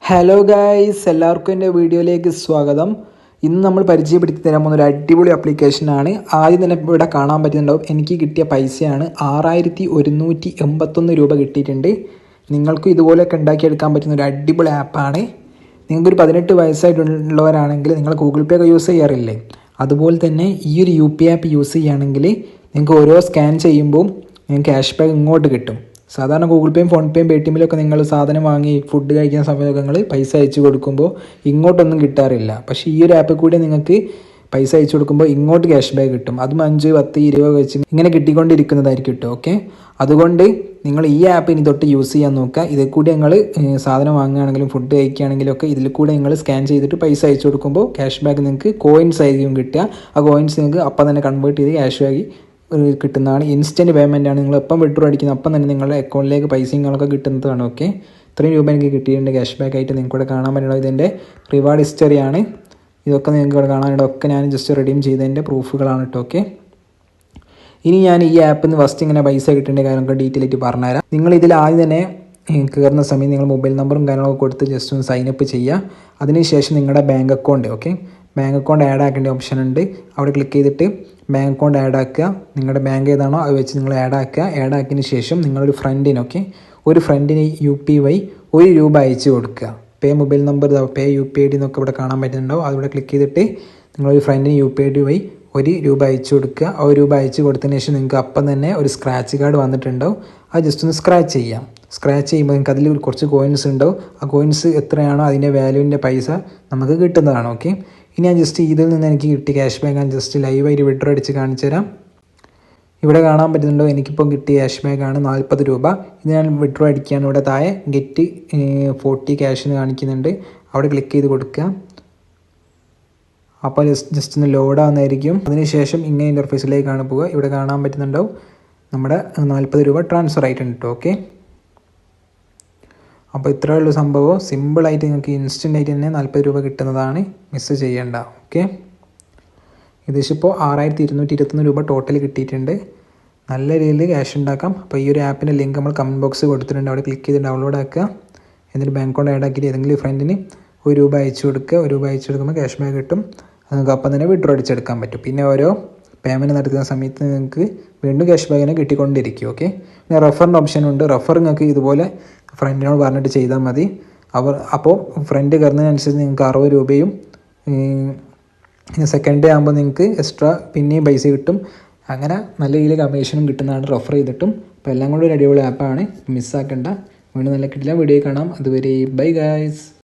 Hello guys, എല്ലാവർക്കും എൻ്റെ വീഡിയോയിലേക്ക് സ്വാഗതം. ഇന്ന് നമ്മൾ പരിചയപ്പെടുത്തി തരാൻ പോകുന്ന ഒരു അടിപൊളി ആപ്ലിക്കേഷനാണ്. ആദ്യം തന്നെ ഇവിടെ കാണാൻ പറ്റുന്നുണ്ടാവും, എനിക്ക് കിട്ടിയ പൈസയാണ് 6181 രൂപ കിട്ടിയിട്ടുണ്ട്. നിങ്ങൾക്കും ഇതുപോലെയൊക്കെ ഉണ്ടാക്കിയെടുക്കാൻ പറ്റുന്ന ഒരു അടിപൊളി ആപ്പാണ്. നിങ്ങൾക്കൊരു 18 വയസ്സായിട്ടുള്ളവരാണെങ്കിൽ നിങ്ങൾ ഗൂഗിൾ പേ ഒക്കെ യൂസ് ചെയ്യാറില്ലേ, അതുപോലെ തന്നെ ഈ ഒരു UPI ആപ്പ് യൂസ് ചെയ്യുകയാണെങ്കിൽ നിങ്ങൾക്ക് ഓരോ സ്കാൻ ചെയ്യുമ്പോൾ നിങ്ങൾക്ക് ക്യാഷ് ബാക്ക് ഇങ്ങോട്ട് കിട്ടും. സാധാരണ ഗൂഗിൾ പേയും ഫോൺ പേയും പേടിഎമ്മിലൊക്കെ നിങ്ങൾ സാധനം വാങ്ങി ഫുഡ് കഴിക്കുന്ന സമയമൊക്കെ നിങ്ങൾ പൈസ അയച്ചു കൊടുക്കുമ്പോൾ ഇങ്ങോട്ടൊന്നും കിട്ടാറില്ല. പക്ഷേ ഈ ഒരു ആപ്പിൽ കൂടി നിങ്ങൾക്ക് പൈസ അയച്ചു കൊടുക്കുമ്പോൾ ഇങ്ങോട്ട് ക്യാഷ് ബാക്ക് കിട്ടും. അതും 5, 10, 20 വെച്ച് ഇങ്ങനെ കിട്ടിക്കൊണ്ടിരിക്കുന്നതായിരിക്കും കേട്ടോ. ഓക്കെ, അതുകൊണ്ട് നിങ്ങൾ ഈ ആപ്പ് ഇനി തൊട്ട് യൂസ് ചെയ്യാൻ നോക്കുക. ഇതിൽ കൂടി നിങ്ങൾ സാധനം വാങ്ങുകയാണെങ്കിലും ഫുഡ് കഴിക്കുകയാണെങ്കിലും ഒക്കെ ഇതിൽ കൂടെ നിങ്ങൾ സ്കാൻ ചെയ്തിട്ട് പൈസ അയച്ചു കൊടുക്കുമ്പോൾ ക്യാഷ് ബാക്ക് നിങ്ങൾക്ക് കോയിൻസ് ആയിരിക്കും കിട്ടുക. ആ കോയിൻസ് നിങ്ങൾക്ക് അപ്പം തന്നെ കൺവേർട്ട് ചെയ്ത് ക്യാഷ് ബാക്ക് കിട്ടുന്നതാണ്. ഇൻസ്റ്റൻറ്റ് പേയ്മെൻ്റ് ആണ്. നിങ്ങൾ എപ്പം വിഡ്രോ അടിക്കുന്നത് അപ്പം തന്നെ നിങ്ങളുടെ അക്കൗണ്ടിലേക്ക് പൈസകളൊക്കെ കിട്ടുന്നതാണ്. ഓക്കെ, ഇത്രയും രൂപ എനിക്ക് കിട്ടിയിട്ടുണ്ട് ക്യാഷ് ബാക്ക് ആയിട്ട്. നിങ്ങൾക്ക് ഇവിടെ കാണാൻ പറ്റുന്നത് ഇതിൻ്റെ റിവാർഡ് ഹിസ്റ്ററിയാണ്. ഇതൊക്കെ നിങ്ങൾക്ക് ഇവിടെ കാണാനുണ്ട്. ഒക്കെ ഞാൻ ജസ്റ്റ് റെഡീം ചെയ്തതിൻ്റെ പ്രൂഫുകളാണ് കേട്ടോ. ഓക്കെ, ഇനി ഞാൻ ഈ ആപ്പിൽ നിന്ന് ഫസ്റ്റ് ഇങ്ങനെ പൈസ കിട്ടേണ്ട കാര്യങ്ങളൊക്കെ ഡീറ്റെയിൽ ആയിട്ട് പറഞ്ഞുതരാം. നിങ്ങൾ ഇതിൽ ആദ്യം തന്നെ കയറുന്ന സമയം നിങ്ങൾ മൊബൈൽ നമ്പറും കാര്യങ്ങളൊക്കെ കൊടുത്ത് ജസ്റ്റ് ഒന്ന് സൈനപ്പ് ചെയ്യുക. അതിനുശേഷം നിങ്ങളുടെ bank account, okay, bank account add ആക്കേണ്ട ഓപ്ഷൻ ഉണ്ട്. അവിടെ ക്ലിക്ക് ചെയ്തിട്ട് ബാങ്ക് അക്കൗണ്ട് ആഡ് ആക്കുക. നിങ്ങളുടെ ബാങ്ക് ഏതാണോ അത് വെച്ച് നിങ്ങൾ ആഡ് ആക്കുക. ആഡ് ആക്കിയതിന് ശേഷം നിങ്ങളൊരു ഫ്രണ്ടിന്, ഓക്കെ, ഒരു ഫ്രണ്ടിന് UPI വഴി 1 രൂപ അയച്ച് കൊടുക്കുക. പേ മൊബൈൽ നമ്പർ, പേ UPI ID എന്നൊക്കെ ഇവിടെ കാണാൻ പറ്റുന്നുണ്ടാവും. അതിവിടെ ക്ലിക്ക് ചെയ്തിട്ട് നിങ്ങളൊരു ഫ്രണ്ടിന് UPI ID വഴി 1 രൂപ അയച്ചു കൊടുക്കുക. 1 രൂപ അയച്ച് കൊടുത്തതിന് ശേഷം നിങ്ങൾക്ക് അപ്പം തന്നെ ഒരു സ്ക്രാച്ച് കാർഡ് വന്നിട്ടുണ്ടാവും. അത് ജസ്റ്റ് ഒന്ന് സ്ക്രാച്ച് ചെയ്യാം. സ്ക്രാച്ച് ചെയ്യുമ്പോൾ നിങ്ങൾക്ക് അതിൽ കുറച്ച് കോയിൻസ് ഉണ്ടാവും. ആ കോയിൻസ് എത്രയാണോ അതിൻ്റെ വാല്യൂവിൻ്റെ പൈസ നമുക്ക് കിട്ടുന്നതാണ്. ഓക്കെ, ഇനി ഞാൻ ജസ്റ്റ് ഇതിൽ നിന്ന് എനിക്ക് കിട്ടിയ ക്യാഷ് ബാക്ക് ഞാൻ ജസ്റ്റ് ലൈവായിട്ട് വിഡ്രോ അടിച്ച് കാണിച്ചു തരാം. ഇവിടെ കാണാൻ പറ്റുന്നുണ്ടോ, എനിക്കിപ്പം കിട്ടിയ ക്യാഷ് ബാക്കാണ് 40 രൂപ. ഇത് ഞാൻ വിഡ്രോ അടിക്കുകയാണ്. ഇവിടെ താഴെ ഗെറ്റ് 40 ക്യാഷ് എന്ന് കാണിക്കുന്നുണ്ട്. അവിടെ ക്ലിക്ക് ചെയ്ത് കൊടുക്കുക. അപ്പോൾ ജസ്റ്റ് ഒന്ന് ലോഡ് ആവുന്നതായിരിക്കും. അതിനുശേഷം ഇങ്ങനെ ഇൻ്റർഫേസിലേക്കാണ് പോവുക. ഇവിടെ കാണാൻ പറ്റുന്നുണ്ടാവും നമ്മുടെ 40 രൂപ ട്രാൻസ്ഫർ ആയിട്ടുണ്ട് കേട്ടോ. ഓക്കെ, അപ്പോൾ ഇത്രയുള്ള സംഭവം സിമ്പിളായിട്ട് നിങ്ങൾക്ക് ഇൻസ്റ്റൻ്റ് ആയിട്ട് തന്നെ 40 രൂപ കിട്ടുന്നതാണ്. മിസ് ചെയ്യേണ്ട. ഓക്കെ, ഏകദേശം ഇപ്പോൾ 6221 രൂപ ടോട്ടൽ കിട്ടിയിട്ടുണ്ട്. നല്ല രീതിയിൽ ക്യാഷ് ഉണ്ടാക്കാം. അപ്പോൾ ഈ ഒരു ആപ്പിൻ്റെ ലിങ്ക് നമ്മൾ കമൻറ്റ് ബോക്സ് കൊടുത്തിട്ടുണ്ട്. അവിടെ ക്ലിക്ക് ചെയ്ത് ഡൗൺലോഡ് ആക്കുക. എന്നിട്ട് ബാങ്ക് അക്കൗണ്ട് ആഡ് ആക്കിയിട്ട് ഏതെങ്കിലും ഫ്രണ്ടിന് 1 രൂപ അയച്ചു കൊടുക്കുക. 1 രൂപ അയച്ചു കൊടുക്കുമ്പോൾ ക്യാഷ് ബാക്ക് കിട്ടും. അത് നിങ്ങൾക്ക് അപ്പം തന്നെ വിഡ്രോ അടിച്ചെടുക്കാൻ പറ്റും. പിന്നെ ഓരോ പേയ്മെൻറ്റ് നടത്തുന്ന സമയത്ത് നിങ്ങൾക്ക് വീണ്ടും ക്യാഷ് ബാക്കിനെ കിട്ടിക്കൊണ്ടിരിക്കും. ഓക്കെ, പിന്നെ റെഫറിൻ്റെ ഓപ്ഷനുണ്ട്. റെഫർ നിങ്ങൾക്ക് ഇതുപോലെ ഫ്രണ്ടിനോട് പറഞ്ഞിട്ട് ചെയ്താൽ മതി. അപ്പോൾ ഫ്രണ്ട് കയറുന്നതിനനുസരിച്ച് നിങ്ങൾക്ക് 60 രൂപയും സെക്കൻഡ് ഡേ ആകുമ്പോൾ നിങ്ങൾക്ക് എക്സ്ട്രാ പിന്നെയും പൈസ കിട്ടും. അങ്ങനെ നല്ല രീതിയിൽ കമ്മീഷനും കിട്ടുന്നതാണ് റെഫർ ചെയ്തിട്ടും. അപ്പോൾ എല്ലാം കൂടി ഒരു അടിപൊളി ആപ്പാണ്, മിസ്സാക്കണ്ട. വീണ്ടും നല്ല കിട്ടില്ല വീഡിയോ കാണാം. അതുവരെ ബൈ ഗൈസ്.